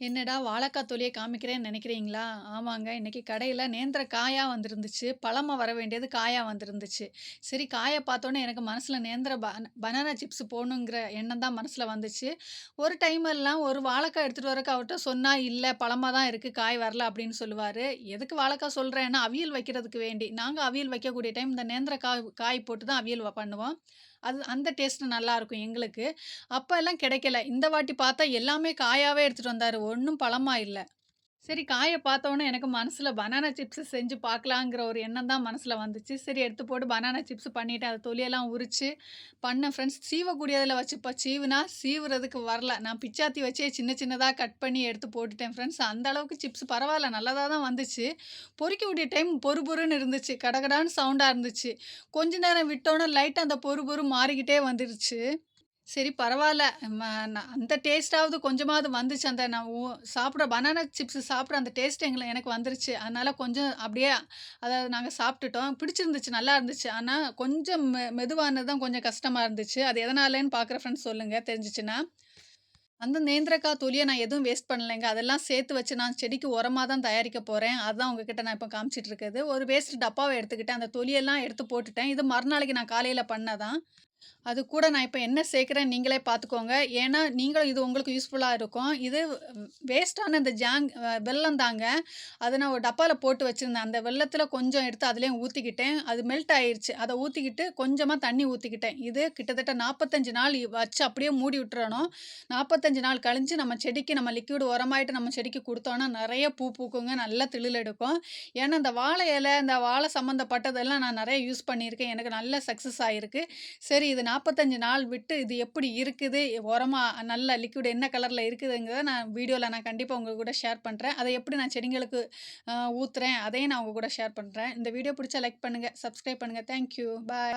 என்னடா வாழைக்கா தொலிய காமிக்கிறேன்னு நெனைக்கிறீங்களா? ஆமாங்க. இன்னைக்கு கடையில நேந்திர காயா வந்திருந்துச்சு. பழமா வர வேண்டியது காயா வந்திருந்துச்சு. சரி காய பார்த்தோனே எனக்கு மனசுல நேந்திர பனானா சிப்ஸ் போடணுங்கிற எண்ணம் தான் மனசுல வந்துச்சு. ஒரு டைம் எல்லாம் ஒரு வாழைக்கா எடுத்துட்டு வரக்கு அவர்ட்ட சொன்னா, "இல்ல பழமா தான் இருக்கு. காய் வரல" அப்படின்னு சொல்லுவாரு. எதுக்கு வாழைக்கா சொல்றேன்னா, அவியல் வைக்கிறதுக்கு வேண்டி. நாங்க அவியல் வைக்கக்கூடிய டைம் இந்த நேந்திர காய் போட்டு தான் அவியல் பண்ணுவோம். அது அந்த டேஸ்ட் நல்லாருக்கும் எங்களுக்கு. அப்ப எல்லாம் கிடைக்கல. இந்த வாட்டி பார்த்தா எல்லாமே காயாவே எடுத்துட்டு வந்தாரு. ஒண்ணும் பழமா இல்ல. சரி காய பார்த்தோனே எனக்கு மனசுல பனானா சிப்ஸ் செஞ்சு பார்க்கலாங்கிற ஒரு எண்ணம் தான் மனசுல வந்துச்சு. சரி எடுத்து போட்டு பனானா சிப்ஸ் பண்ணிட்டேன். அத தொலியெல்லாம் உரிச்சு பண்ணேன் ஃப்ரெண்ட்ஸ். சீவக்கூடியதுல வச்சுப்பா சீவுனா சீவுறதுக்கு வரல. நான் பிச்சாத்தி வச்சே சின்ன சின்னதா கட் பண்ணி எடுத்து போட்டுட்டேன் ஃப்ரெண்ட்ஸ். அந்த அளவுக்கு சிப்ஸ் பரவால்ல நல்லதா தான் வந்துச்சு. பொரிக்கக்கூடிய டைம் பொறு பொறுன்னு இருந்துச்சு. கடகடான்னு சவுண்டா இருந்துச்சு. கொஞ்ச நேரம் விட்டோனே லைட்டா அந்த பொறு பொறு மாறிக்கிட்டே வந்துருச்சு. சரி பரவால்ல. ம ந அந்த டேஸ்ட்டாவது கொஞ்சமாவது வந்துச்சு. அந்த நான் சாப்பிட பனானா சிப்ஸ் சாப்பிட அந்த டேஸ்ட் எனக்கு வந்துருச்சு. அதனால கொஞ்சம் அப்படியே அதாவது நாங்க சாப்பிட்டுட்டோம். பிடிச்சிருந்துச்சு, நல்லா இருந்துச்சு. ஆனா கொஞ்சம் மெதுவானது தான் கொஞ்சம் கஷ்டமா இருந்துச்சு. அது எதனாலன்னு பார்க்குற ஃப்ரெண்ட்ஸ் சொல்லுங்க தெரிஞ்சுச்சுன்னா. அந்த நேந்திரக்கா தொலிய நான் எதுவும் வேஸ்ட் பண்ணலைங்க. அதெல்லாம் சேர்த்து வச்சு நான் செடிக்கு உரமா தான் தயாரிக்க போறேன். அதான் உங்ககிட்ட நான் இப்ப காமிச்சிட்டு இருக்குது. ஒரு வேஸ்ட் டப்பாவ எடுத்துக்கிட்டேன். அந்த தொலியெல்லாம் எடுத்து போட்டுட்டேன். இது மறுநாளைக்கு நான் காலையில பண்ணதான். அது கூட நான் இப்ப என்ன சேர்க்கிறேன்னு நீங்களே பார்த்துக்கோங்க. ஏன்னா, நீங்களும் இது உங்களுக்கு யூஸ்ஃபுல்லா இருக்கும். இது வேஸ்ட்டான இந்த வெல்லம் தாங்க. அத நான் ஒரு டப்பால போட்டு வச்சிருந்தேன். அந்த வெல்லத்தில கொஞ்சம் எடுத்து அதிலயும் ஊத்திக்கிட்டேன். அது மெல்ட் ஆயிருச்சு. அத ஊத்திக்கிட்டு கொஞ்சமா தண்ணி ஊத்திக்கிட்டேன். இது கிட்டத்தட்ட 45 நாள் வச்சு அப்படியே மூடி விட்டுறணும். 45 நாள் கழிஞ்சு நம்ம செடிக்கு நம்ம லிக்விட் உரமாயிட்டு நம்ம செடிக்கு குடுத்தோம்னா, நெறைய பூ பூக்குங்க. நல்லா துளிர் எடுக்கும். ஏன்னா, இந்த வாழை இலை, இந்த வாழை சம்மந்தப்பட்டதெல்லாம் நான் நெறைய யூஸ் பண்ணியிருக்கேன். எனக்கு நல்ல சக்சஸ் ஆயிருக்கு. சரி இது 45 நாள் விட்டு இது எப்படி இருக்குது? உரமா நல்ல லிக்விட் என்ன கலர்ல இருக்குதுங்கிறத நான் வீடியோல நான் கண்டிப்பா உங்க கூட ஷேர் பண்றேன். அத எப்படி நான் செடிங்களுக்கு ஊத்துறேன், அதையும் நான் உங்க கூட ஷேர் பண்றேன். இந்த வீடியோ பிடிச்சா லைக் பண்ணுங்க, சப்ஸ்கிரைப் பண்ணுங்க. Thank you. பாய்.